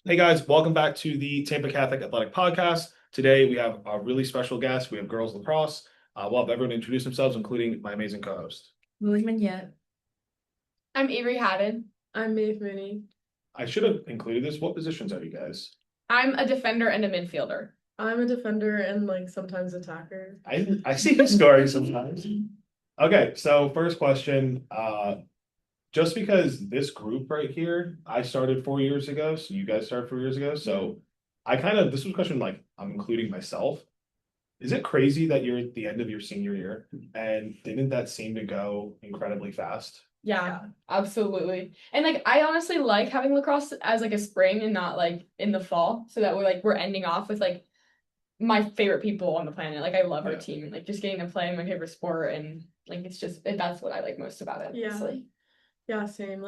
Hey guys, welcome back to the Tampa Catholic Athletic Podcast. Today we have a really special guest. We have girls lacrosse. We'll have everyone introduce themselves, including my amazing co-host. Lily Mignette. I'm Avery Haddon. I'm Maeve Mooney. I should have included this. What positions are you guys? I'm a defender and a midfielder. I'm a defender and sometimes attacker. I see you scoring sometimes. Okay, so first question. Just because this group right here, I started 4 years ago, so you guys started 4 years ago. So this was a question like I'm including myself. Is it crazy that you're at the end of your senior year and didn't that seem to go incredibly fast? Yeah, absolutely. And I honestly like having lacrosse as a spring and not in the fall, so that we're ending off with my favorite people on the planet. I love our team and just getting to play my favorite sport, and that's what I like most about it. Yeah. Honestly. Yeah, same.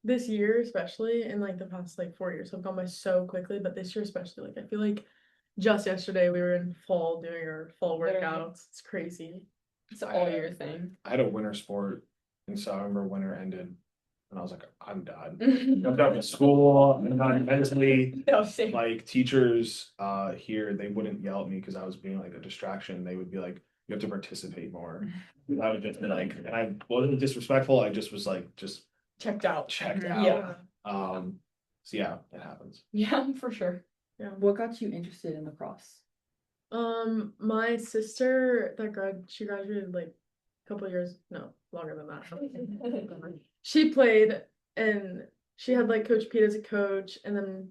This year especially and the past 4 years have gone by so quickly, but this year especially, I feel like just yesterday we were in fall doing our fall Literally. workouts. It's crazy. It's an all year thing. I had a winter sport, and so I remember winter ended, and I was like, I'm done. I'm done with school. I'm done mentally. No, same. Teachers here, they wouldn't yell at me because I was being a distraction. They would be like, you have to participate more. I would just be and I wasn't disrespectful. I just was just checked out. Yeah. So yeah, it happens. Yeah, for sure. Yeah. What got you interested in lacrosse? My sister she graduated a couple years, no, longer than that. She played and she had Coach Pete as a coach, and then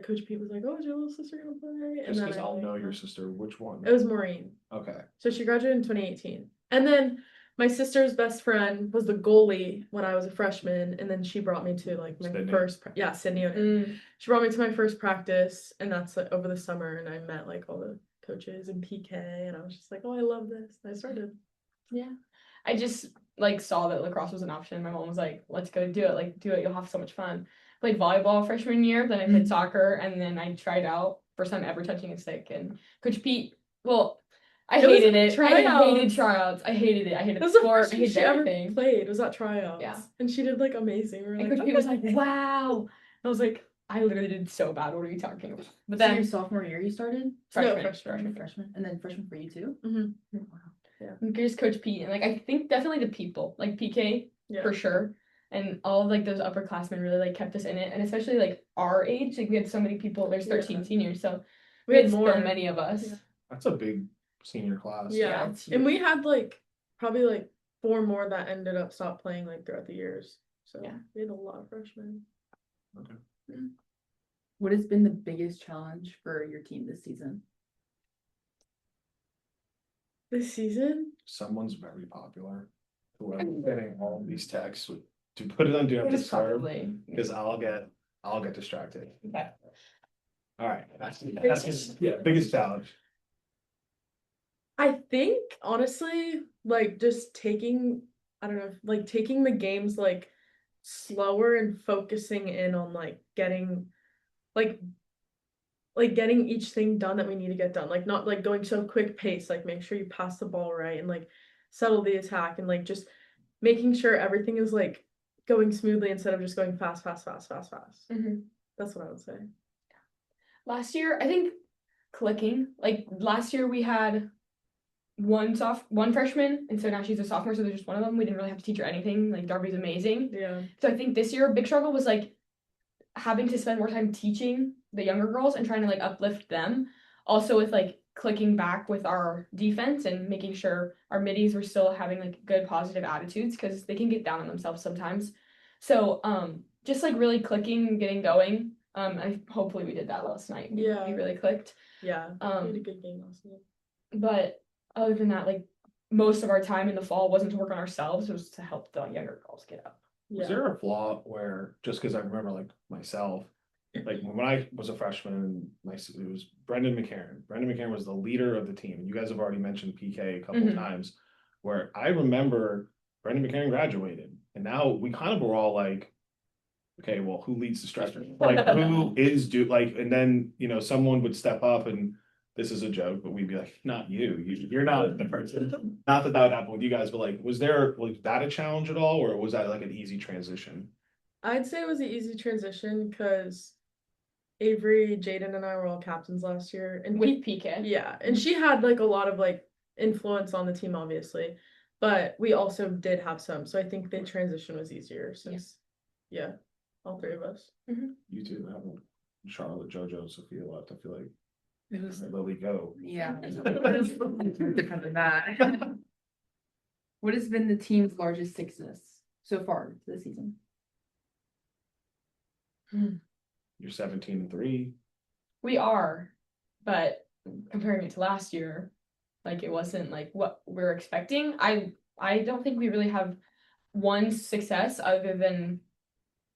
Coach Pete was like, "Oh, is your little sister gonna play?" Just because I'll know your sister. Which one? It was Maureen. Okay. So she graduated in 2018. And then my sister's best friend was the goalie when I was a freshman, and then she brought me to my Sydney. Sydney. She brought me to my first practice, and that's over the summer, and I met all the coaches and PK, and I was just like, "Oh, I love this." And I started. Yeah. I just saw that lacrosse was an option. My mom was like, let's go do it. Do it. You'll have so much fun. Played volleyball freshman year, then I played soccer, and then I tried out. First time ever touching a stick. And Coach Pete, I hated it. I hated tryouts. I hated it. I hated the sport. I hated everything. Played was that tryouts. Yeah. And she did amazing. We were and Coach Pete was like, wow. I was like, I literally did so bad. What are you talking about? But then your sophomore year you started? Freshman. And then freshman for you too? Mm-hmm. Wow. Yeah. Just Coach Pete. And I think definitely the people. PK for sure. And all of those upperclassmen really kept us in it. And especially our age. We had so many people. There's 13 seniors, so we had so many of us. Yeah. That's a big senior class. Yeah. And we had probably 4 more that ended up stopped playing throughout the years. So yeah, we had a lot of freshmen. Okay. What has been the biggest challenge for your team this season? This season? Someone's very popular. Whoever's getting all of these texts to put it on Do Not Disturb because I'll get distracted. Okay. All right. That's biggest challenge. I think honestly, just taking, I don't know, taking the games slower and focusing in on getting getting each thing done that we need to get done. Not going so quick pace, make sure you pass the ball right and settle the attack and just making sure everything is going smoothly instead of just going fast. Mm-hmm. That's what I would say. Last year, I think clicking. Last year we had one freshman, and so now she's a sophomore, so there's just one of them. We didn't really have to teach her anything. Darby's amazing. Yeah. So I think this year a big struggle was having to spend more time teaching the younger girls and trying to uplift them. Also with clicking back with our defense and making sure our middies were still having good positive attitudes, because they can get down on themselves sometimes. So just really clicking and getting going. Hopefully we did that last night. We really clicked. Yeah. We had a good game last night. But other than that, most of our time in the fall wasn't to work on ourselves, it was to help the younger girls get up. Yeah. Was there a flaw where, just because I remember myself, when I was a freshman, it was Brendan McCarron. Brendan McCarron was the leader of the team. You guys have already mentioned PK a couple of times, where I remember Brendan McCarron graduated, and now we kind of were all okay, well, who leads the stretcher? Who is and then someone would step up, and this is a joke, but we'd be like, not you. You're not the person. Not that would happen with you guys, but was there that a challenge at all, or was that an easy transition? I'd say it was an easy transition because Avery, Jayden, and I were all captains last year, and with PK. yeah, and she had like a lot of like influence on the team, obviously, but we also did have some, so I think the transition was easier since, yeah, all three of us. You two have Charlotte, JoJo, Sophia left. I feel like It was, Lily go. yeah. Depends on that. What has been the team's largest success so far this season? You're 17-3. We are, but comparing it to last year, like it wasn't like what we're expecting. I don't think we really have one success other than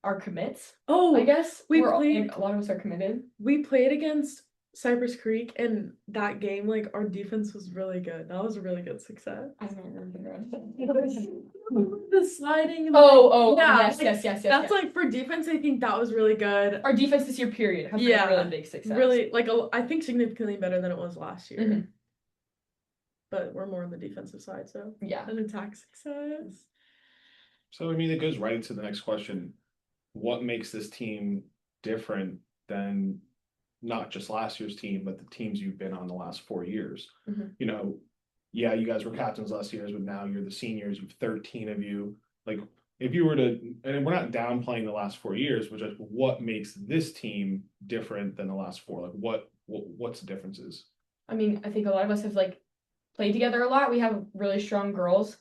our commits. Oh, I guess we we're all, played- like, a lot of us are committed. we played against Cypress Creek, and that game, like our defense was really good. That was a really good success. I don't remember. The sliding. And Oh, yeah, yes, like, yes. That's like for defense. I think that was really good. Our defense this year, period, has been Yeah, a really big success. Really, like I think significantly better than it was last year. Mhm. But we're more on the defensive side, so Yeah. an attack success. So I mean, it goes right into the next question. What makes this team different than not just last year's team, but the teams you've been on the last 4 years? Mhm. You know, yeah, you guys were captains last year, but now you're the seniors. You've 13 of you. Like, if you were to, and we're not downplaying the last 4 years, but just what makes this team different than the last four? Like, what's the differences? I mean, I think a lot of us have like played together a lot. We have really strong girls,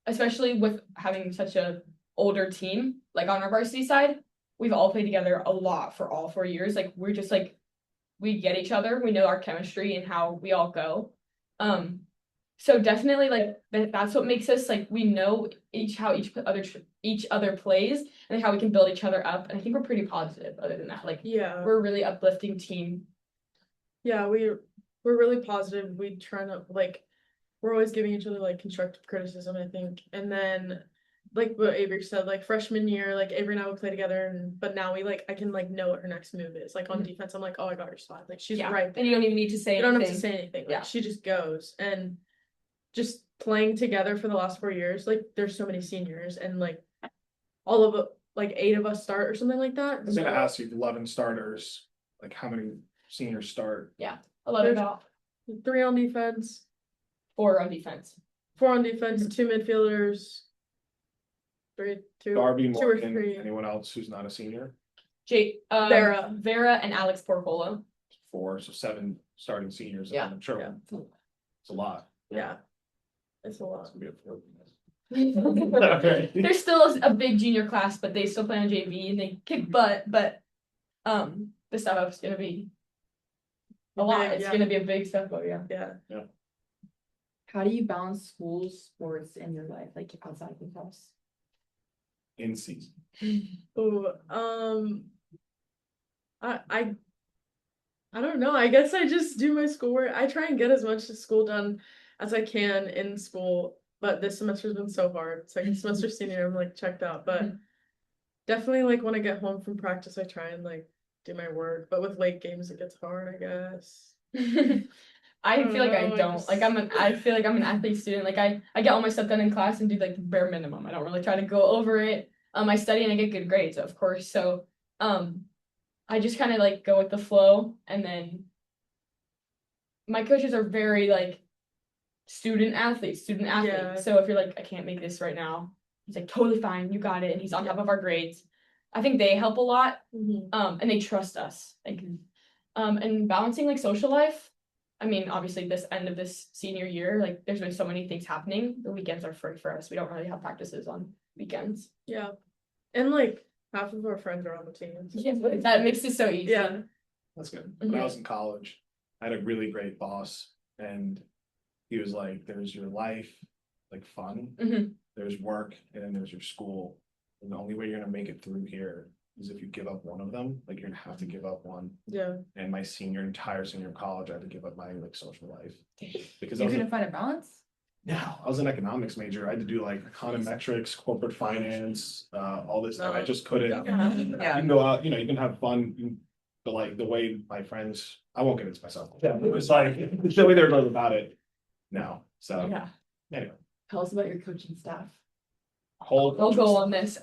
especially with having such a older team. Like on our varsity side, we've all played together a lot for all 4 years. Like we're just like we get each other. We know our chemistry and how we all go. So definitely like that's what makes us like we know how each other plays and how we can build each other up. And I think we're pretty positive. Other than that, like Yeah, we're a really uplifting team. yeah, we're really positive. We try to like we're always giving each other like constructive criticism, I think. And then like what Avery said, like freshman year, like Avery and I would play together, but now we like I can like know what her next move is. Like on defense, I'm like, oh, I got your spot. Like she's right there. And you don't even need to say You don't anything. have to say anything. Like, Yeah. she just goes. And just playing together for the last 4 years, like there's so many seniors, and like all of it, like 8 of us start or something like that. I was gonna ask you 11 starters. Like, how many seniors start? 11 There's- out, 3 on defense, 4 on defense. 4 on defense, 2 midfielders, 2 Darby, 2 or Morgan, 3. anyone else who's not a senior? Vera and Alex Porcolo. 4, so 7 starting seniors. Yeah. I'm sure Yeah. it's a lot. Yeah, it's a lot. It's gonna be a 4. There's still a big junior class, but they still play on JV and they kick butt. But the step up is gonna be a lot. Big, It's yeah. gonna be a big step up. Yeah. Yeah. How do you balance school, sports, and your life, like outside the house? In season. Ooh, I don't know. I guess I just do my schoolwork. I try and get as much school done as I can in school, but this semester's been so hard. Second semester senior, I'm like checked out. But definitely like when I get home from practice, I try and like do my work. But with late games, it gets hard, I guess. I feel like I Oh, I don't. just- Like I feel like I'm an athlete student. Like I get all my stuff done in class and do like the bare minimum. I don't really try to go over it. I study and I get good grades, of course. So I just kind of like go with the flow, and then my coaches are very like student athlete. Yeah. So if you're like, I can't make this right now, he's like, totally fine, you got it, and he's on top of our grades. I think they help a lot. And they trust us. Like and balancing like social life. I mean, obviously this end of this senior year, like there's been so many things happening. The weekends are free for us. We don't really have practices on weekends. Yeah. And like half of our friends are on the team. That makes it so easy. Yeah. That's good. When I was in college, I had a really great boss, and he was like, there's your life, like fun, Mhm. there's work, and then there's your school. And the only way you're gonna make it through here is if you give up one of them. Like, you're gonna have to give up one. Yeah. And my entire senior college, I had to give up my like social life. Because I You're was gonna find a balance? I was an economics major. I had to do like econometrics, corporate finance, all this stuff. I just couldn't. Yeah. You can go out, you can have fun, but like the way my friends, I won't get into myself. Yeah, it was like the way they're about it. No, so Yeah. anyway, Tell us about your coaching staff. I'll go on this.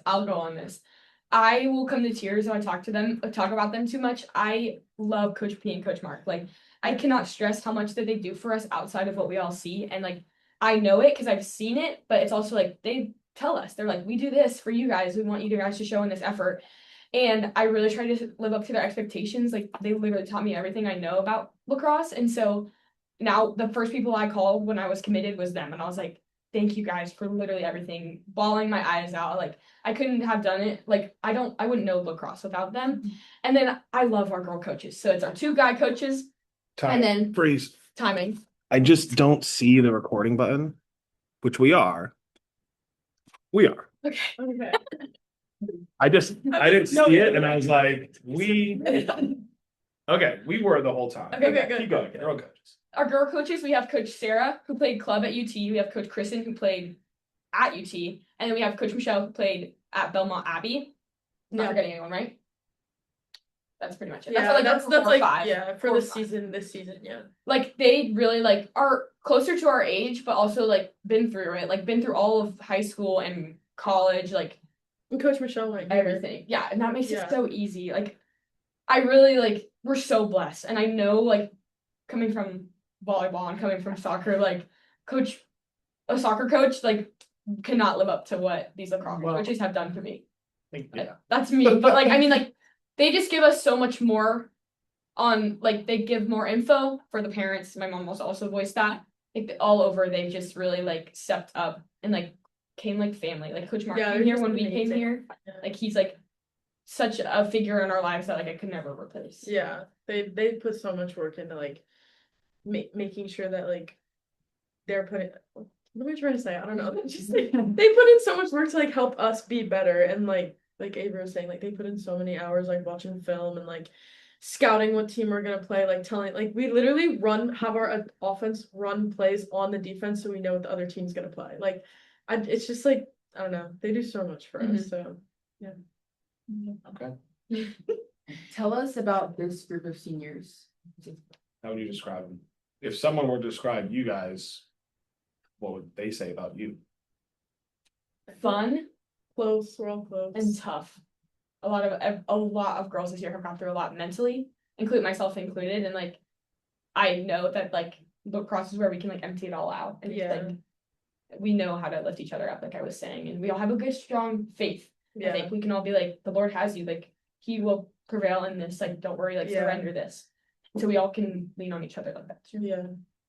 I will come to tears when I talk about them too much. I love Coach P and Coach Mark. Like, I cannot stress how much that they do for us outside of what we all see. And like, I know it because I've seen it, but it's also like they tell us, they're like, we do this for you guys. We want you guys to show in this effort. And I really try to live up to their expectations. Like, they literally taught me everything I know about lacrosse. And so now the first people I called when I was committed was them. And I was like, thank you guys for literally everything, bawling my eyes out. Like, I couldn't have done it. Like, I wouldn't know lacrosse without them. And then I love our girl coaches. So it's our 2 guy coaches and then Freeze. timing. I just don't see the recording button, which we are. We are. Okay. Okay. I didn't see it, and I was like, we. Okay, we were the whole time. Okay, good. Keep going. Girl coaches. Our girl coaches, we have Coach Sarah, who played club at UT. We have Coach Kristen, who played at UT. And then we have Coach Michelle, who played at Belmont Abbey. Not forgetting anyone, right? That's pretty much it. Yeah, that's like 5. yeah, for 4 or this 5. season, yeah. Like, they really like are closer to our age, but also like been through it. Like, been through all of high school and college, like And Coach Michelle went here. everything. Yeah, and that makes Yeah. it so easy. Like, I really like, we're so blessed. And I know, like, coming from volleyball and coming from soccer, like, a soccer coach, like, cannot live up to what these lacrosse coaches have done for me. Yeah. That's me. But like, I mean, like, they just give us so much more on, like, they give more info for the parents. My mom was also voiced that. Like, all over, they've just really like stepped up and like came like family. Like, Coach Mark Yeah, came they're here just when we came amazing. here. Yeah. Like, he's like such a figure in our lives that like I could never replace. Yeah, they put so much work into like making sure that like they're putting. What am I trying to say? I don't know. Just like, they put in so much work to like help us be better, and like Avery was saying, like they put in so many hours like watching film and like scouting what team we're gonna play, like telling like we literally have our offense run plays on the defense so we know what the other team's gonna play. Like, it's just like I don't know. They do so much for us. So yeah. Okay. Tell us about this group of seniors. How would you describe them? If someone were to describe you guys, what would they say about you? Fun Close, we're all close. and tough. A lot of girls this year have gone through a lot mentally, myself included, and like I know that like lacrosse is where we can like empty it all out, and Yeah. like we know how to lift each other up, like I was saying, and we all have a good strong faith. I think we can all be like, the Lord has you, like He will prevail in this, like don't worry, like surrender this. So we all can lean on each other like that too. Yeah.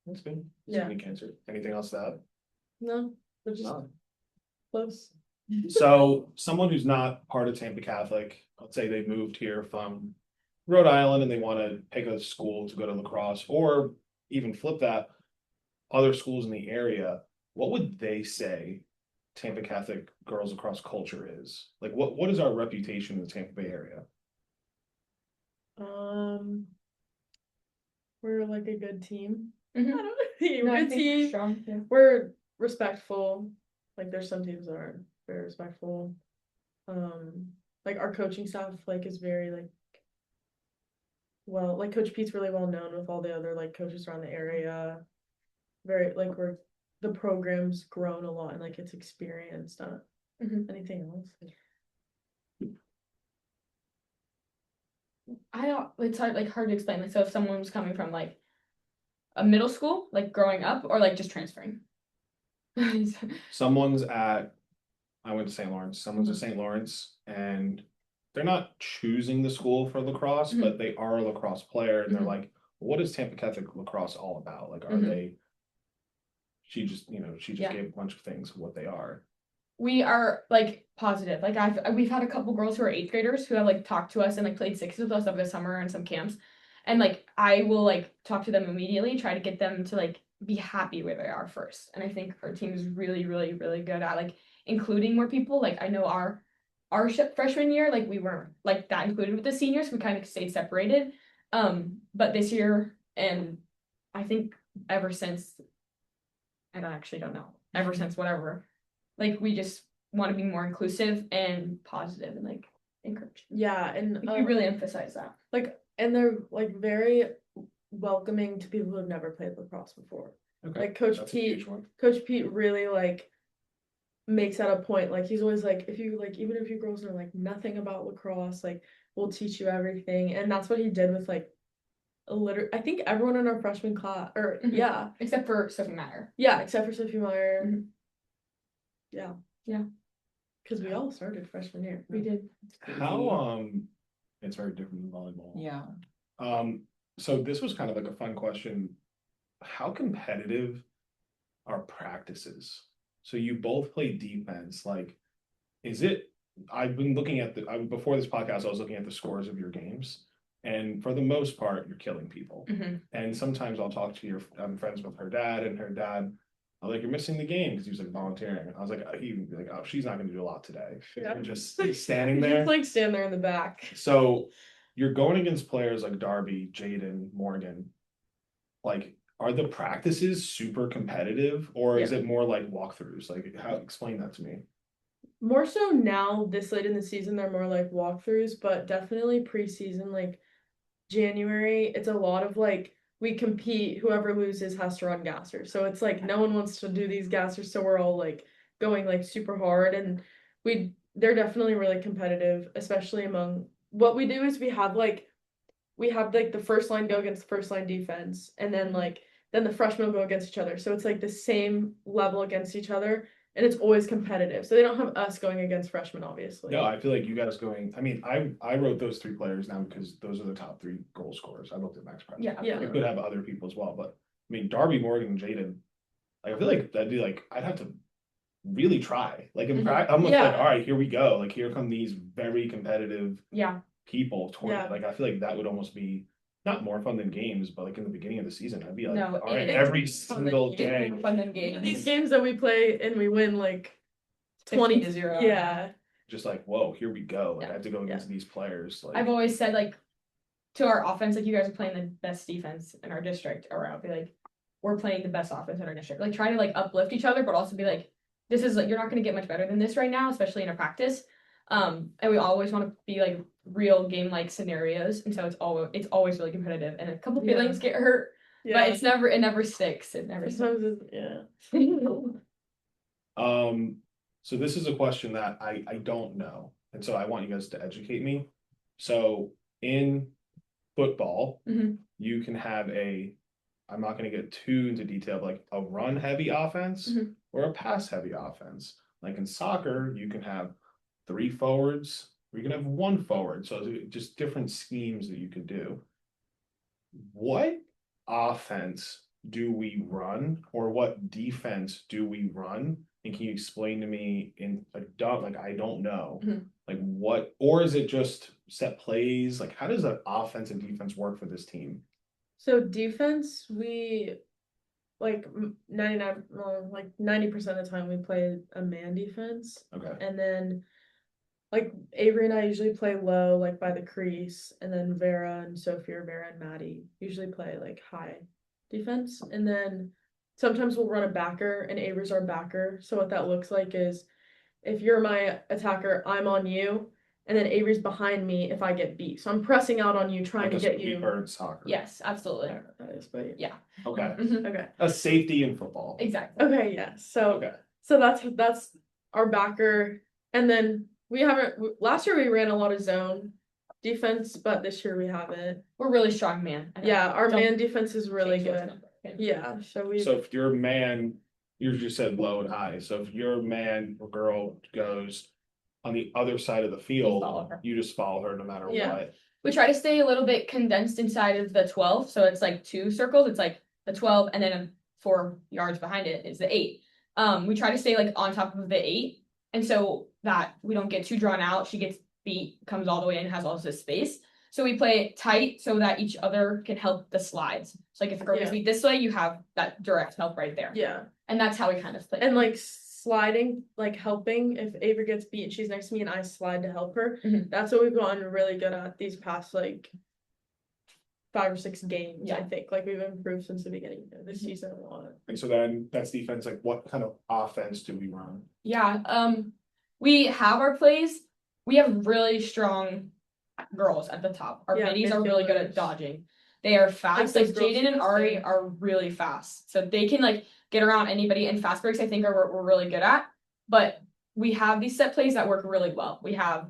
That's good. Yeah. Any cancer. Anything else to add? No, we're just close. So someone who's not part of Tampa Catholic, let's say they moved here from Rhode Island and they want to pick a school to go to lacrosse, or even flip that, other schools in the area, what would they say Tampa Catholic girls lacrosse culture is? Like, what is our reputation in the Tampa Bay area? We're like a good team. Mhm. I don't know. We're No, a I good think team. strong, yeah. We're respectful. Like there's some teams that aren't very respectful. Like our coaching staff like is very like well, like Coach Pete's really well known with all the other like coaches around the area. Very like the program's grown a lot and like it's experienced, not anything else. It's hard to explain. Like, so if someone was coming from like a middle school, like growing up, or like just transferring. Someone's at, I went to St. Lawrence, someone's at St. Lawrence, and they're not choosing the school for lacrosse, but they are a lacrosse player, and they're like, what is Tampa Catholic lacrosse all about? Like, are they, she just gave a bunch of things what they are. We are like positive. Like we've had a couple girls who are 8th graders who have like talked to us and like played sixes with us over the summer and some camps. And like I will like talk to them immediately, try to get them to like be happy where they are first. And I think our team is really, really, really good at like including more people. Like I know our freshman year, like we weren't like that included with the seniors. We kind of stayed separated. But this year, and I think ever since, I don't know, ever since whatever, like we just want to be more inclusive and positive and like encourage. Yeah, and we really emphasize that. Like, and they're like very welcoming to people who have never played lacrosse before. Okay. Like Coach Pete really like makes that a point. Like he's always like, if you like, even if you girls know like nothing about lacrosse, like we'll teach you everything. And that's what he did with like I think everyone in our freshman class, or Mhm. yeah, Except for Sophie Meyer. yeah, except for Sophie Meyer. Mhm. Yeah. Yeah. Because we all started freshman year. We did. How it's very different than volleyball. Yeah. So this was kind of like a fun question. How competitive are practices? So you both play defense. Like, is it? I've been looking at before this podcast, I was looking at the scores of your games, and for the most part, you're killing people. Mhm. And sometimes I'll talk to I'm friends with her dad, and her dad, I'm like, you're missing the game because he was like volunteering. I was like, he'd be like, oh, she's not going to do a lot today. Yeah. You're just standing there. Just like stand there in the back. So you're going against players like Darby, Jayden, Morgan. Like, are the practices super competitive, or is it more like walkthroughs? Like, explain that to me. More so now, this late in the season, they're more like walkthroughs, but definitely preseason, like January, it's a lot of like we compete, whoever loses has to run gassers. So it's like no one wants to do these gassers, so we're all like going like super hard, and they're definitely really competitive, especially among what we do is we have like the first line go against the first line defense, and then the freshmen will go against each other. So it's like the same level against each other, and it's always competitive. So they don't have us going against freshmen, obviously. No, I feel like you guys going. I mean, I wrote those three players down because those are the top three goal scorers. I looked at max practice. Yeah. I could have other people as well, but I mean, Darby, Morgan, and Jayden. Like, I feel like that'd be like I'd have to really try. Like in practice, I'm like, all right, here we go. Like here come these very competitive people toward like I feel like that would almost be not more fun than games, but like in the beginning of the season, I'd be like, No, all right, it's every single day. Fun than games. These games that we play and we win like 20 to 0. Yeah. Just like, whoa, here we go. Like Yeah. I have to go against these players. Like I've always said like to our offense, like you guys are playing the best defense in our district, or I'll be like, we're playing the best offense in our district. Like try to like uplift each other, but also be like, this is like you're not gonna get much better than this right now, especially in a practice. And we always want to be like real game like scenarios, and so it's always really competitive, and a couple feelings get hurt, but it never sticks. It never sticks. So this is a question that I don't know, and so I want you guys to educate me. So in football, you can have I'm not going to get too into detail, but like a run heavy offense or a pass heavy offense. Like in soccer, you can have 3 forwards, or you can have 1 forward. So just different schemes that you could do. What offense do we run, or what defense do we run? And can you explain to me in a dumb, like I don't know, like what, or is it just set plays? Like how does an offense and defense work for this team? So defense, we like 90% of the time we play a man defense. Okay. And then like Avery and I usually play low, like by the crease, and then Vera and Sophie or Vera and Maddie usually play like high defense. And then sometimes we'll run a backer, and Avery's our backer. So what that looks like is if you're my attacker, I'm on you, and then Avery's behind me if I get beat. So I'm pressing out on you, trying to get you. Or soccer. Yes, absolutely. That is, but yeah. Okay. Okay. A safety in football. Exactly. Okay. Yeah. So. Okay. So that's our backer, and then we haven't. Last year we ran a lot of zone defense, but this year we haven't. We're really strong, man. Yeah, our man defense is really good. Yeah. So if your man, you just said low and high. So if your man or girl goes on the other side of the field, you just follow her no matter what. We try to stay a little bit condensed inside of the 12, so it's like 2 circles. It's like the 12, and then 4 yards behind it is the 8. We try to stay like on top of the 8, and so that we don't get too drawn out. She gets beat, comes all the way in, has all this space. So we play it tight so that each other can help the slides. So like if a girl gets beat this way, you have that direct help right there. Yeah. And that's how we kind of play. And like sliding, like helping, if Avery gets beat and she's next to me and I slide to help her, that's what we've gotten really good at these past like 5 or 6 games. I think like we've improved since the beginning of this season a lot. And so then that's defense. Like what kind of offense do we run? Yeah, we have our plays. We have really strong girls at the top. Our middies are really good at dodging. They are fast. Like Jayden and Ari are really fast, so they can like get around anybody. And fast breaks, I think, we're really good at. but we have these set plays that work really well. We have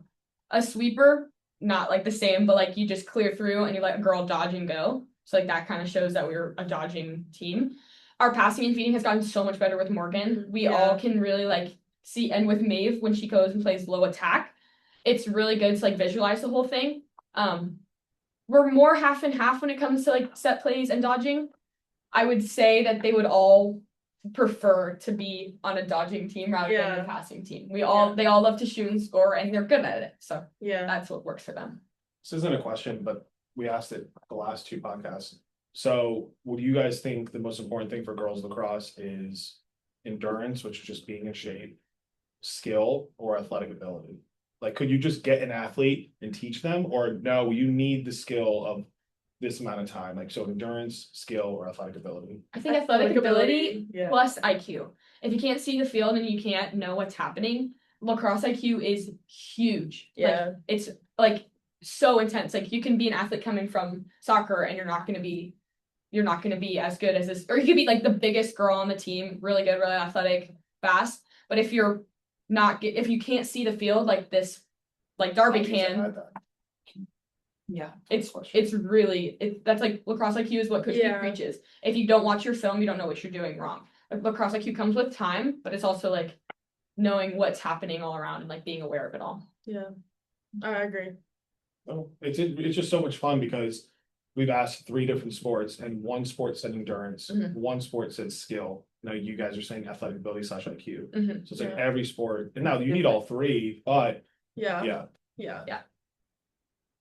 a sweeper, not like the same, but like you just clear through and you let a girl dodge and go. So like that kind of shows that we're a dodging team. Our passing and feeding has gotten so much better with Morgan. We all can really like see, and with Maeve when she goes and plays low attack, it's really good to like visualize the whole thing. We're more half and half when it comes to like set plays and dodging. I would say that they would all prefer to be on a dodging team rather than a passing team. They all love to shoot and score and they're good at it. So that's what works for them. This isn't a question, but we asked it the last 2 podcasts. So would you guys think the most important thing for girls lacrosse is endurance, which is just being in shape, skill, or athletic ability? Like, could you just get an athlete and teach them, or no, you need the skill of this amount of time? Like, so endurance, skill, or athletic ability? I think athletic ability plus IQ. If you can't see the field and you can't know what's happening, lacrosse IQ is huge. Yeah. Like, it's like so intense. Like you can be an athlete coming from soccer and you're not gonna be as good as this, or you could be like the biggest girl on the team, really good, really athletic, fast. But if you can't see the field like this, like Darby can, it's really that's like lacrosse IQ is what Coach P preaches. If you don't watch your film, you don't know what you're doing wrong. Like, lacrosse IQ comes with time, but it's also like knowing what's happening all around and like being aware of it all. Yeah, I agree. Oh, it's just so much fun because we've asked 3 different sports, and one sport said endurance, one sport said skill. Now you guys are saying athletic ability / IQ. So it's like every sport, and now you need all 3, but yeah.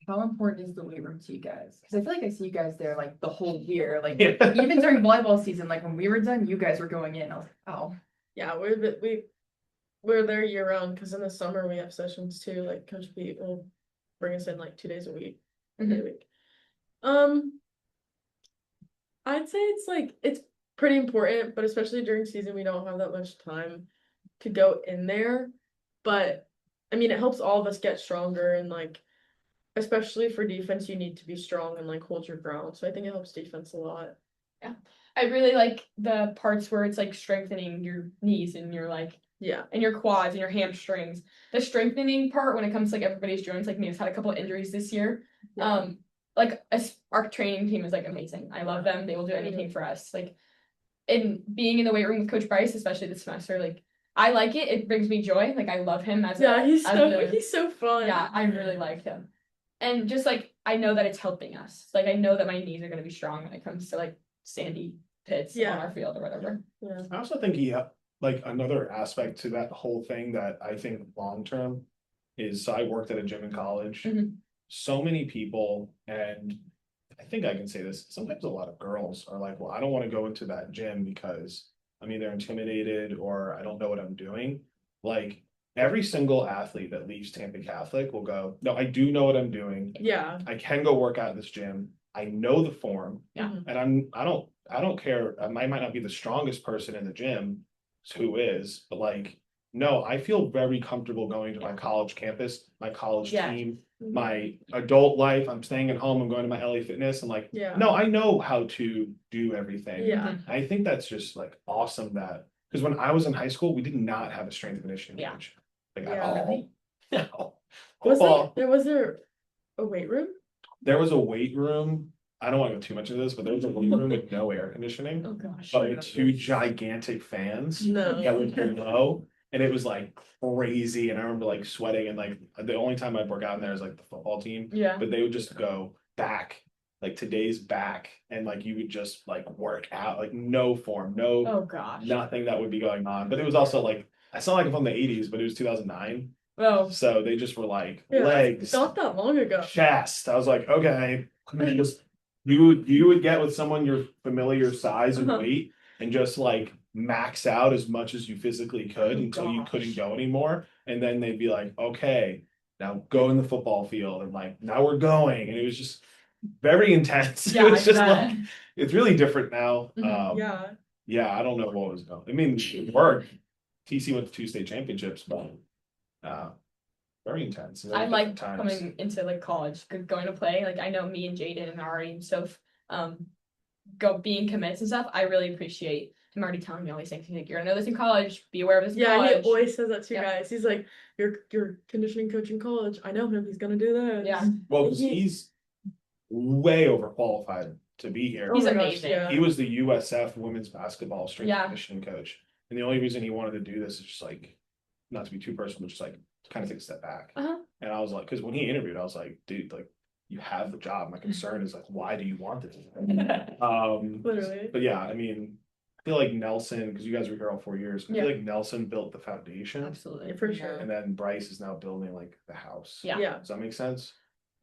How important is the weight room to you guys? Because I feel like I see you guys there like the whole year. Like even during volleyball season, like when we were done, you guys were going in. I was like, oh. Yeah, we're there year round because in the summer we have sessions too. Like Coach Pete will bring us in like 2 days a week. Every week. I'd say it's pretty important, but especially during season we don't have that much time to go in there. But I mean it helps all of us get stronger, and like especially for defense you need to be strong and like hold your ground. So I think it helps defense a lot. Yeah. I really like the parts where it's like strengthening your knees and your like and your quads and your hamstrings. The strengthening part when it comes to like everybody's joints, like Maeve's had a couple of injuries this year. Like our training team is like amazing. I love them. They will do anything for us. Like, and being in the weight room with Coach Bryce, especially this semester, like I like it. It brings me joy. Like I love him as he's so fun. Yeah, I really like him. And just like I know that it's helping us. Like I know that my knees are gonna be strong when it comes to like sandy pits on our field or whatever. Yeah. I also think like another aspect to that whole thing that I think long term is, so I worked at a gym in college. So many people, and I think I can say this, sometimes a lot of girls are like, well, I don't want to go into that gym because I'm either intimidated or I don't know what I'm doing. Like every single athlete that leaves Tampa Catholic will go, no, I do know what I'm doing. Yeah. I can go work out at this gym. I know the form. And I don't care. I might not be the strongest person in the gym, who is, but like, no, I feel very comfortable going to my college campus, my college team, my adult life. I'm staying at home. I'm going to my LA Fitness, and like, no, I know how to do everything. Yeah. I think that's just like awesome because when I was in high school, we did not have a strength and conditioning coach. Like at all. No. Was there a weight room? There was a weight room. I don't want to go too much into this, but there was a weight room with no air conditioning. Oh gosh. But with 2 gigantic fans that would below. And it was like crazy. And I remember like sweating, and like the only time I'd work out in there is like the football team. Yeah. But they would just go back, like today's back, and like you would just like work out, like no form, nothing that would be going on. But it was also like, I sound like I'm from the 80s, but it was 2009. Oh. So they just were like legs. Not that long ago. Chest. I was like, okay. Just you would get with someone your familiar size and weight and just like max out as much as you physically could until you couldn't go anymore. And then they'd be like, okay, now go in the football field, and like now we're going. And it was just very intense. Yeah, it was just like, it's really different now. Yeah, I don't know what was going. I mean, it worked. TC went to 2 state championships, but very intense. I like coming into like college, going to play. Like I know me and Jayden and Ari and stuff. being commits and stuff, I really appreciate him already telling me all these things. He's like, you're gonna know this in college, be aware of this in Yeah, he college. always says that to you Yep. guys. He's like, "You're conditioning coach in college. I know him. He's gonna do this." Yeah. Well, 'cause he's way overqualified to be here. He's Oh my gosh, amazing. yeah. He was the USF women's basketball strength Yeah. conditioning coach. And the only reason he wanted to do this is just like, not to be too personal, but just like kind of take a step back. Uh-huh. And I was like, because when he interviewed, I was like, dude, like you have the job. My concern is like, why do you want this? Literally. But yeah, I mean, I feel like Nelson, because you guys were here all 4 years, I Yeah. feel like Nelson built the foundation, Absolutely. For sure. and then Bryce is now building like the house. Yeah. Yeah. Does that make sense?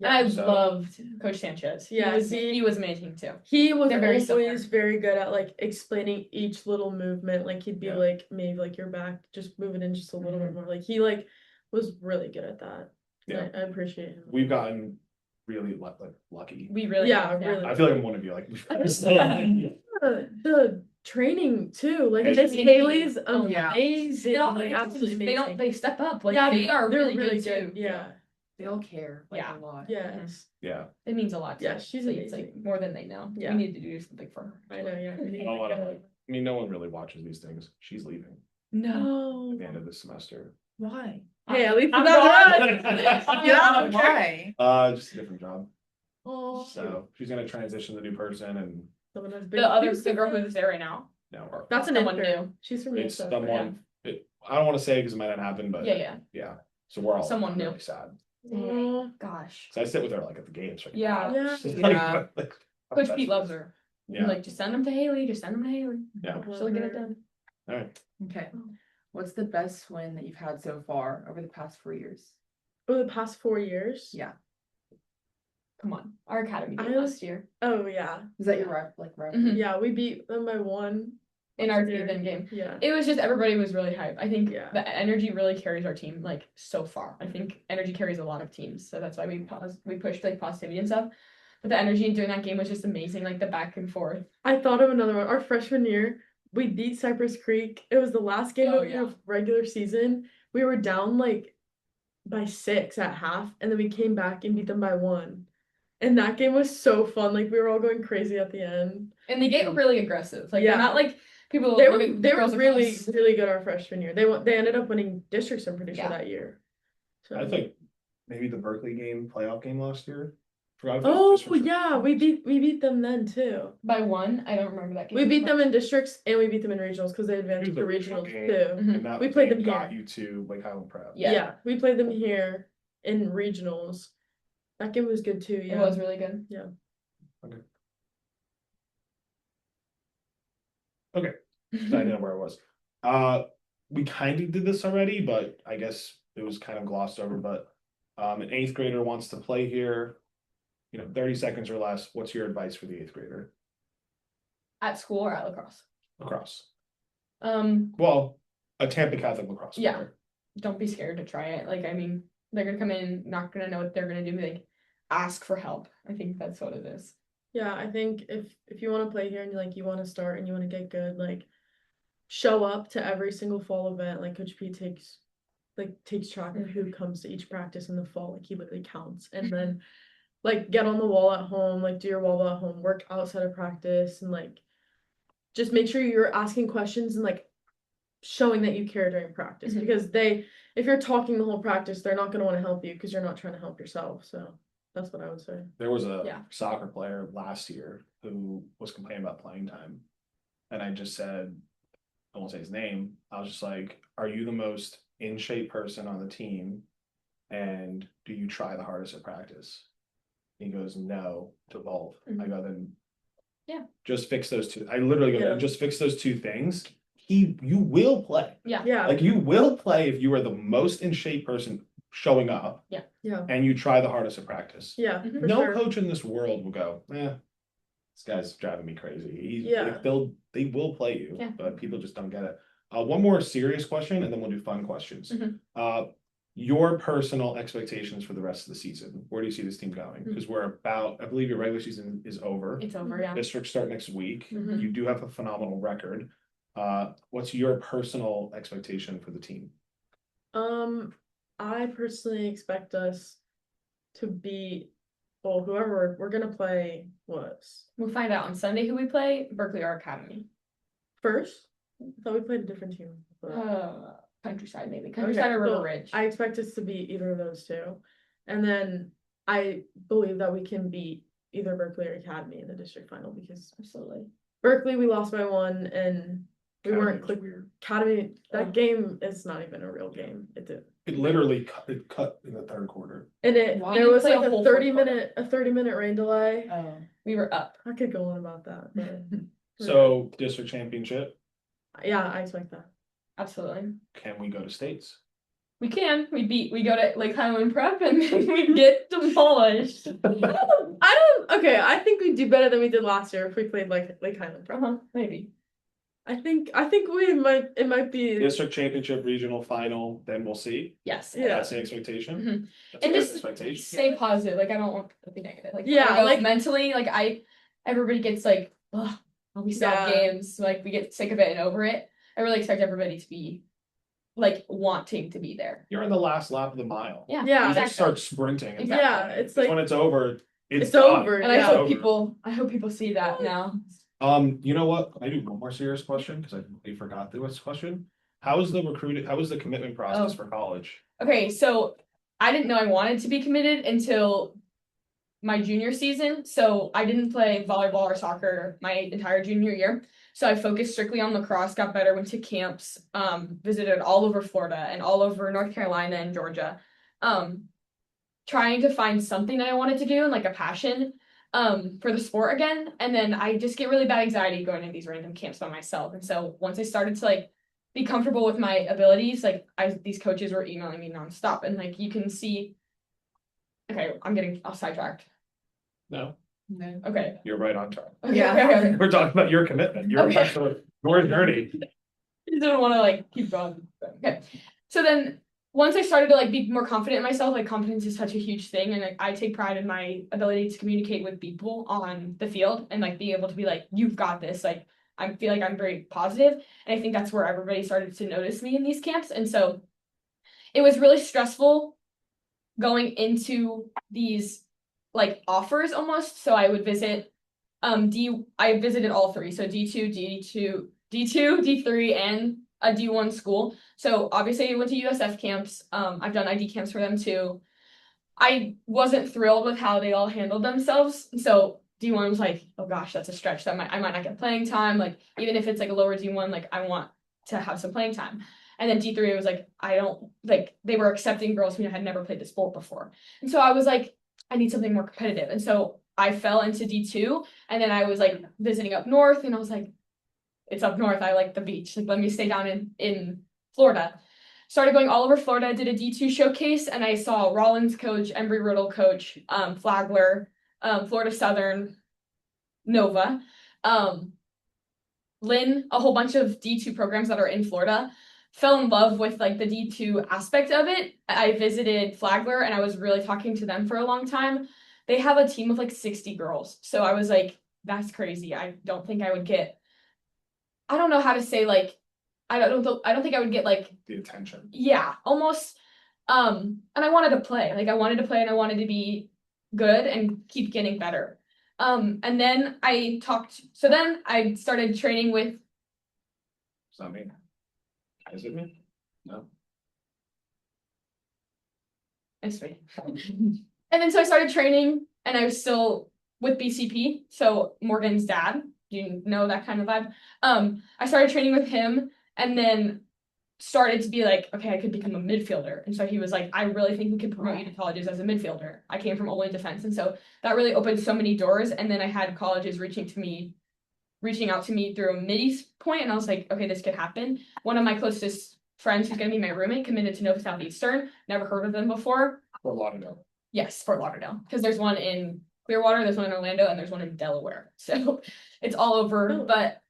And I So- loved Coach Sanchez. Yeah, He was amazing too. He was They're very always similar. very good at like explaining each little movement. Like he'd be Yeah. like, maybe like your back, just move it in just a little bit more. Like he like was really good at that. Yeah. I appreciate him. We've gotten really lucky. We really Yeah, really. I feel like I'm one of you. Like, The training too, like It's- Miss Haley's Oh, yeah. amazing. They Like absolutely amazing. they step up. Like yeah, they are they're really good too. Yeah. They all care like Yeah. a lot. Yes. yeah. It means a lot to Yeah, us. she's It's like amazing. more than they know. Yeah. We need to do something for her. I know. Yeah. I don't wanna- I mean, no one really watches these things. She's leaving No. at the end of this semester. Why? Hey, at least I'm that's gone. right. Yeah, why? Just a different job. Oh, So she's gonna transition to the new person, and someone has big The girl who's there right now. now That's an someone intern. new. She's from it's USF. someone. I don't want to say because it might not happen, but Yeah. So we're all Someone new. really sad. Oh, Gosh. So I sit with her like at the games. Like, Yeah. Yeah. She's Yeah. like, Coach Pete loves her. Yeah. Like, just send them to Haley. Just send them to Haley. Yeah. She'll get it done. All right. Okay. What's the best win that you've had so far over the past 4 years? over the past 4 years. Yeah. Come on. Our academy game I was- last year. Oh yeah. Is that your rival? Mhm. Yeah, we beat them by 1. In our last year. even game. Yeah. It was just everybody was really hyped. I think Yeah. the energy really carries our team like so far. I think energy carries a lot of teams, so that's why we pushed like positivity and stuff. But the energy during that game was just amazing, like the back and forth. I thought of another one. Our freshman year, we beat Cypress Creek. It was the last game Oh, of yeah. the regular season. We were down like by 6 at half, and then we came back and beat them by 1. And that game was so fun. Like we were all going crazy at the end. And they get really aggressive. Like Yeah. they're not like people. They were look at they were girls really across. really good our freshman year. They ended up winning districts, I'm pretty sure, Yeah. that year. So I think maybe the Berkeley game, playoff game last year. Forgot if it was Oh districts or- yeah, we beat them then too. by 1. I don't remember that game. We beat them in districts and we beat them in regionals because they It advanced was to the regional regionals game. too. Mhm. And that We played game them got here. you to like Highland Prep. Yeah. Yeah, we played them here in regionals. That game was good too. It Yeah. was really good. I know where it was. We kind of did this already, but I guess it was kind of glossed over. But an 8th grader wants to play here. 30 seconds or less. What's your advice for the 8th grader? At school or at lacrosse. Lacrosse. Well, A Tampa Catholic lacrosse. Yeah. player. don't be scared to try it. Like, I mean, they're gonna come in, not gonna know what they're gonna do. Like, ask for help. I think that's what it is. Yeah, I think if you want to play here and you want to start and you want to get good, like show up to every single fall event. Like Coach P takes track of who comes to each practice in the fall. Like he literally counts. And then like get on the wall at home, like do your wall ball at home, work outside of practice, and like just make sure you're asking questions and like showing that you care during practice. Mhm. Because if you're talking the whole practice, they're not gonna want to help you because you're not trying to help yourself. So that's what I would say. There was a Yeah. soccer player last year who was complaining about playing time. And I just said, I won't say his name. I was just like, are you the most in shape person on the team? And do you try the hardest at practice? He goes, no, to both. I Mhm. go, then Yeah. just fix those two. I literally go, Yeah. just fix those two things. You will play. Yeah. Like you will play if you are the most in shape person showing up Yeah. and you try the hardest at practice. Yeah. Mhm. For No sure. coach in this world will go, this guy's driving me crazy. Yeah. They will play you, Yeah. but people just don't get it. One more serious question, and then we'll do fun questions. Mhm. Your personal expectations for the rest of the season. Where do you see this team going? Mm-hmm. Because we're about, I believe your regular season is over. It's over, yeah. Districts start next week. Mhm. You do have a phenomenal record. What's your personal expectation for the team? I personally expect us to be well, whoever we're gonna play was We'll find out on Sunday who we play. Berkeley or Academy. first. I thought we played a different team. Countryside maybe. Okay, Countryside or River so Ridge. I expect us to beat either of those two. And then I believe that we can beat either Berkeley or Academy in the district final because Absolutely. Berkeley we lost by 1 and we Academy weren't was click weird. Academy. That Oh. game is not even a real game. It did. It literally cut in the third quarter. And Why there did you was play like a whole a fourth 30-minute rain delay. Oh. We were up. I could go on about that, but So district championship, yeah, I expect that. Absolutely. can we go to states? We can. We go to Lake Highland Prep and we get demolished. Okay, I think we'd do better than we did last year if we played like Highland Prep. Maybe. I think it might be District championship, regional final, then we'll see. Yes. Yeah. That's the expectation. Mhm. That's And a good just expectation. stay positive. Like I don't want to be negative. Like Yeah, I know like- mentally, like everybody gets like, ugh, we still have Yeah. games. Like we get sick of it and over it. I really expect everybody to be like wanting to be there. You're in the last lap of the mile. Yeah. Yeah. You Exactly. just start sprinting. Exactly. Yeah, it's like when it's over, it's it's done. over. And yeah. I hope people see that now. You know what? I do one more serious question because I completely forgot there was a question. How is the commitment process Oh. for college? Okay, so I didn't know I wanted to be committed until my junior season. So I didn't play volleyball or soccer my entire junior year. So I focused strictly on lacrosse, got better, went to camps, visited all over Florida and all over North Carolina and Georgia. Trying to find something that I wanted to do and like a passion for the sport again. And then I just get really bad anxiety going to these random camps by myself. And so once I started to like be comfortable with my abilities, like these coaches were emailing me nonstop. And like you can see, okay, I'm getting off sidetracked. No, No. Okay. you're right on track. Okay, Yeah. okay. We're talking about your commitment, your Okay. your journey. I don't want to like keep going. Okay. So then once I started to like be more confident in myself, like confidence is such a huge thing. And like, I take pride in my ability to communicate with people on the field and like be able to be like, you've got this. Like I feel like I'm very positive. And I think that's where everybody started to notice me in these camps. And so it was really stressful going into these like offers almost. So I would visit I visited all three. So D2, D3, and a D1 school. So obviously I went to USF camps. I've done ID camps for them too. I wasn't thrilled with how they all handled themselves. So D1 was like, oh gosh, that's a stretch. I might not get playing time. Like even if it's like a lower D1, like I want to have some playing time. And then D3 was like, I don't like they were accepting girls who had never played the sport before. And so I was like, I need something more competitive. And so I fell into D2 and then I was like visiting up north and I was like, it's up north. I like the beach. Like let me stay down in Florida. Started going all over Florida, did a D2 showcase, and I saw Rollins coach, Embry Riddle coach, Flagler, Florida Southern, Nova, Lynn, a whole bunch of D2 programs that are in Florida. Fell in love with like the D2 aspect of it. I visited Flagler and I was really talking to them for a long time. They have a team of like 60 girls. So I was like, that's crazy. I don't think I would get, I don't know how to say like, I don't think I would get like The attention. yeah, almost. And I wanted to play. Like I wanted to play and I wanted to be good and keep getting better. And then I started training with It's not me. Is it me? No. it's me. And then so I started training and I was still with BCP, so Morgan's dad. Do you know that kind of vibe? I started training with him and then started to be like, okay, I could become a midfielder. And so he was like, I really think we could promote you to colleges as a midfielder. I came from only defense. And so that really opened so many doors. And then I had colleges reaching out to me through a middies point, and I was like, okay, this could happen. One of my closest friends who's gonna be my roommate committed to Nova Southeastern. Never heard of them before. Fort Lauderdale. Yes, Fort Lauderdale. Because there's one in Clearwater, there's one in Orlando, and there's one in Delaware. So it's all over. Oh. But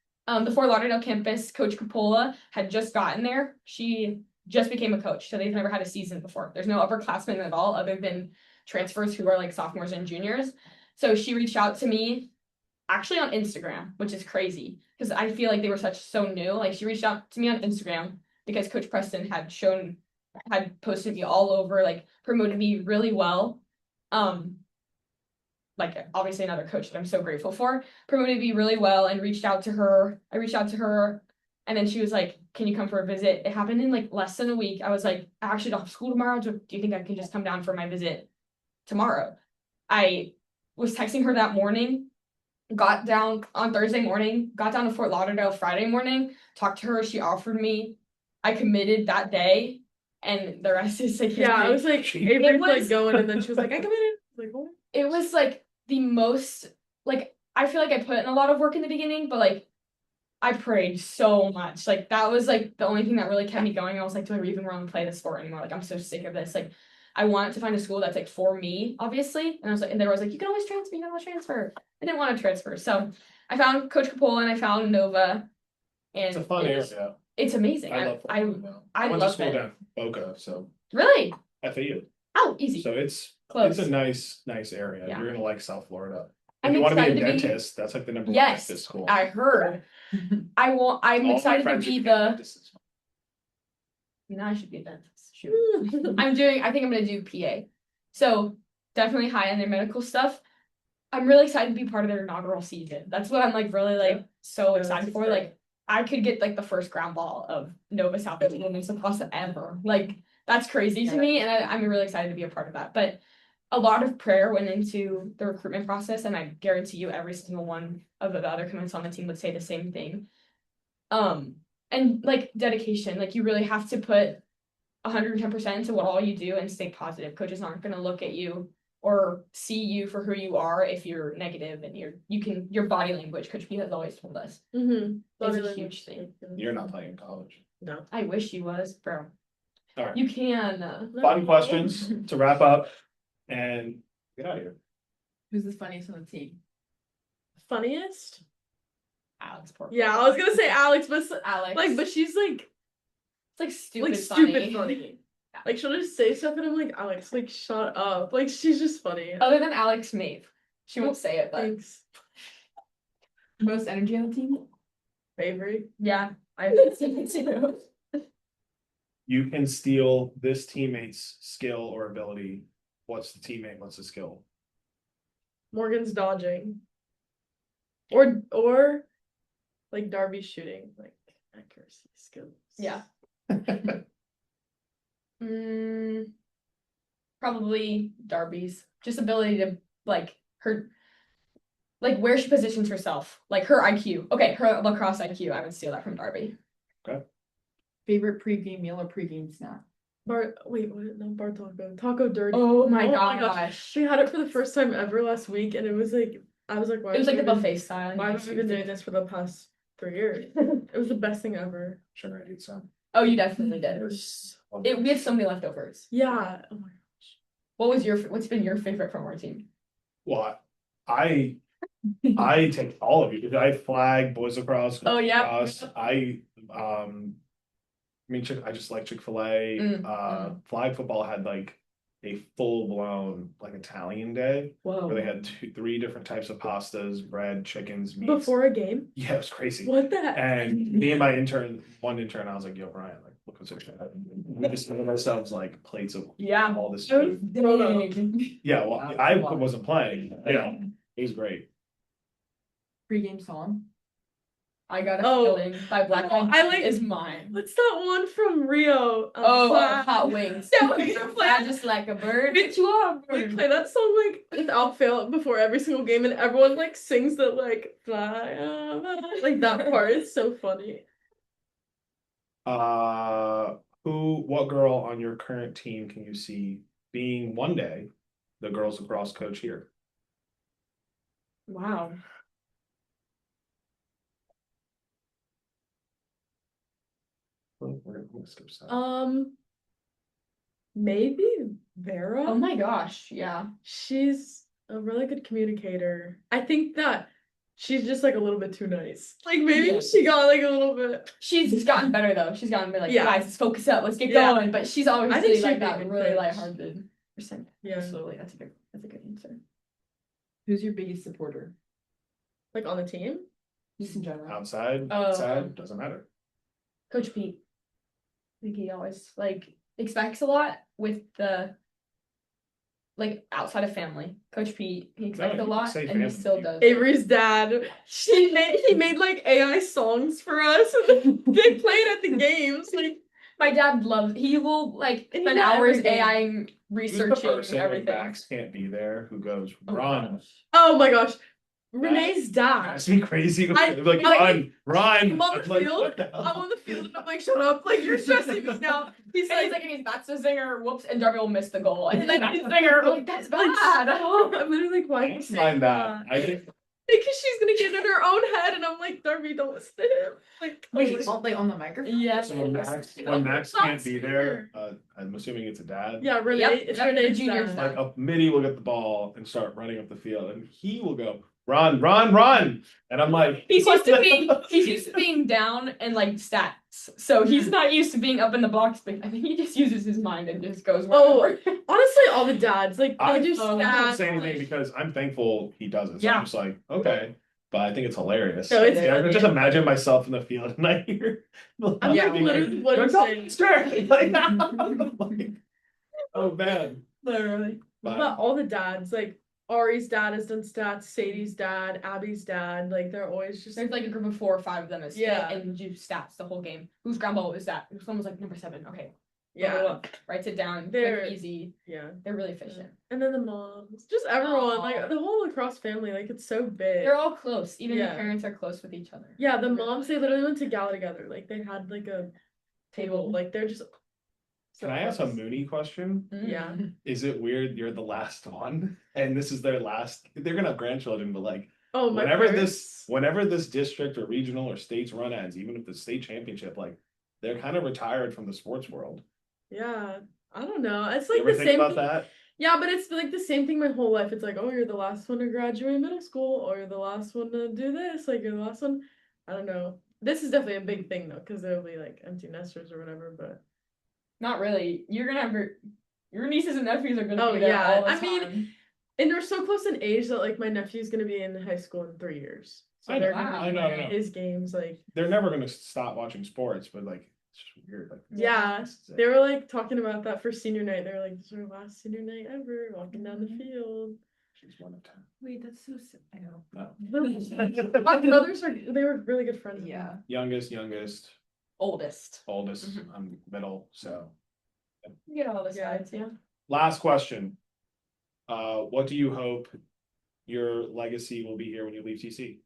the Fort Lauderdale campus, Coach Coppola had just gotten there. She just became a coach, so they've never had a season before. There's no upperclassmen at all, other than transfers who are like sophomores and juniors. So she reached out to me actually on Instagram, which is crazy because I feel like they were so new. Like she reached out to me on Instagram because Coach Preston had posted me all over, like promoted me really well. like obviously another coach that I'm so grateful for, promoted me really well and reached out to her. I reached out to her and then she was like, can you come for a visit? It happened in like less than a week. I was like, I actually don't have school tomorrow. Do you think I can just come down for my visit tomorrow? I was texting her that morning, got down on Thursday morning, got down to Fort Lauderdale Friday morning, talked to her. She offered me. I committed that day, and the rest is like Yeah, I history. was like, She- Avery's was- like going, and then she was like, I committed. I was like, what? It was like the most, like, I feel like I put in a lot of work in the beginning, but like I prayed so much. Like that was like the only thing that really kept me going. I was like, do I even want to play this sport anymore? Like I'm so sick of this. Like I wanted to find a school that's like for me, obviously. And I was like, and there was like, you can always transfer, you can always transfer. I didn't want to transfer. So I found Coach Capola and I found Nova. And It's a fun it was- area. It's amazing. I love I I went to love school it. down in Boca, so Really? FAU. Oh, easy. So it's Close. a nice area. Yeah. You're gonna like South Florida. If I'm you want to be a excited to be- dentist, that's like the number one Yes, dentist school. I heard. I'm All my excited to friends be became the. dentists. Now I should be a dentist. Shoot. I think I'm gonna do PA. So definitely high end their medical stuff. I'm really excited to be part of their inaugural season. That's what I'm like really like so Yeah, excited that's for. exciting. Like I could get like the first ground ball of Nova South Women's Lacrosse ever. Like that's crazy to me, and I'm really excited to be a part of that. But a lot of prayer went into the recruitment process, and I guarantee you every single one of the other commits on the team would say the same thing. And like dedication, like you really have to put 110% into what all you do and stay positive. Coaches aren't going to look at you or see you for who you are if you're negative, and your body language. Coach P has always told us Mm-hmm. is a huge thing. You're not playing in college. No. I wish you was, bro. All right. You can. Fun questions to wrap up and get out of here. Who's the funniest on the team? Funniest? Alex Porter. Yeah, I was gonna say Alex, but Alex. like, but she's like it's like stupid stupid funny. funny. Like she'll just say stuff, and I'm like, Alex, like shut up. Like she's just funny. Other than Alex Maeve. She won't say it, but Thanks, Most energy on the team? Avery. yeah, I think so too. You can steal this teammate's skill or ability. What's the teammate? What's the skill? Morgan's dodging. Or like Darby's shooting, like accuracy skills. Yeah. Probably Darby's just ability to like her, like where she positions herself, like her IQ. Okay, her lacrosse IQ. I would steal that from Darby. Favorite pregame meal or pregame snack? Bar taco. Taco dirty. Oh my gosh. gosh. We had it for the first time ever last week, and it was like why It was like have the we been- buffet style. Why have we been doing this for the past 3 years? It was the best thing ever. Sure, I need some. Oh, you definitely did. was We had so many leftovers. yeah. Oh my What's been your favorite from our team? Well, I take all of you. I flag boys lacrosse. Oh, yeah. lacrosse. I mean, I just like Chick-fil-A. Flag football had like a full blown like Italian day Whoa. where they had 3 different types of pastas, bread, chickens, meats. Before a game? Yeah, it was crazy. What the heck? And me and my one intern, I was like, yo, Brian, like, look what's this. We just gave ourselves like plates of Yeah. all this It was food. Dang. Yeah, well, I wasn't playing. Yeah, it was great. Pregame song? I got a Oh. feeling by Black Oh, Eyed I Peas like- is mine. What's that one from Rio? Hot wings. Yeah, we can play Fly just like a bird. But you are a We bird. play that song like without fail before every single game, and everyone like sings that like fly, like that part is so funny. What girl on your current team can you see being one day the girls lacrosse coach here? Wow. We're gonna skip that. Maybe Vera. Oh my gosh. Yeah. She's a really good communicator. I think that she's just like a little bit too nice. Like maybe Yeah. she got like a little bit. She's gotten better though. She's gotten better like, Yeah. guys, let's focus up, let's get Yeah. going. But she's I always think really she'd like be a that, good really coach. lighthearted person. Yeah. Absolutely. That's a good answer. Who's your biggest supporter? Like on the team. Just in general. Outside, Oh. inside, doesn't matter. Coach Pete. I think he always like expects a lot with the like outside of family. Coach Pete, he expected No, a lot, say and he family. still does. Avery's dad, he made like AI songs for us. They played at the games. Like, My dad loves. He will like And he spend got hours everything. AIing, Who's the researching person when everything. Max can't be there who goes, Oh my run? gosh. oh my gosh, Renee's dad. That's me crazy. I- Like, I- run. I'm on the I'm like, field. what the hell? I'm on the field and I'm like, shut up, like you're stressing me now. He's And he's like, like, and he's that's the zinger, whoops, and Darby will miss the goal. And then that's the zinger, like, that's bad. I'm literally like, why I are you don't saying mind that. that? I think Because she's gonna get in her own head, and I'm like, Darby, don't listen to him. Like, Wait, like on the microphone? Yes. so when Max can't be there, I'm assuming it's a dad. yeah, Renee, Yep, it's yep, Renee's Junior's dad. Like a midi will get the ball and start running up the field, and he will go, run, run, run. And I'm like, He's used to being down and like stats. So he's not used to being up in the box, but I think he just uses his mind and just goes Oh, wherever. honestly, all the dads, like, I they do don't I don't stats. say anything because I'm thankful he does it. So Yeah. I'm just like, okay. But I think it's hilarious. No, it's Yeah, I funny. can just imagine myself in the field and I hear I'm Yeah, like, literally what "You're I'm going saying. straight." Like, oh man. Literally. But all the dads, like, Ari's dad has done stats, Sadie's dad, Abby's dad, like, they're always just There's like a group of 4 or 5 of them that Yeah. sit and do stats the whole game. Whose ground ball was that? Someone was like number 7. Okay. yeah, Writes it down. They're- Quick, easy. yeah. They're really efficient. And then the moms, just everyone, Aw. like, the whole lacrosse family, like, it's so big. They're all close. Even Yeah. the parents are close with each other. Yeah, the moms, they literally went to gala together. Like, they had, like, a table. Like, they're just. Can I ask a Mooney question? Yeah. Is it weird you're the last one? And this is their last, they're gonna have grandchildren, but like Oh, my whenever parents. this district or regional or state's run ends, even if the state championship, like they're kind of retired from the sports world. Yeah. I don't know. It's You like ever the think same about thing. that? Yeah, but it's like the same thing my whole life. It's like, oh, you're the last one to graduate middle school, or you're the last one to do this. Like, you're the last one. I don't know. This is definitely a big thing though, because there'll be like empty nesters or whatever. But Not really. You're gonna have your nieces and nephews are gonna Oh, be there yeah. all the I mean, time. and we're so close in age that like my nephew's gonna be in high school in 3 years. So I know, they're gonna I be know, playing his games. Like, They're never gonna stop watching sports, but like it's just weird. Like yeah, this is it. they were like talking about that for senior night. They were like, this is our last senior night ever, walking down the field. She's one of 10. Wait, that's so sad. I know. No. My brothers they were really good friends. Yeah. Youngest, Oldest. oldest, Mm-hmm. I'm middle, so. You get all the Yeah, sides, yeah. Last question. What do you hope your legacy will be here when you leave TC?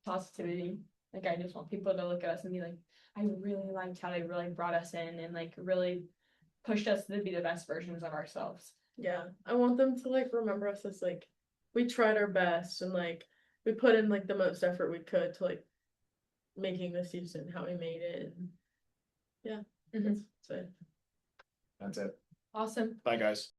Positivity. Like I just want people to look at us and be like, I really liked how they really brought us in and like really pushed us to be the best versions of ourselves. Yeah, I want them to like remember us as like we tried our best and like we put in like the most effort we could to like making this season how we made it. And yeah, Mhm. that's it. That's it. Awesome. Bye, guys.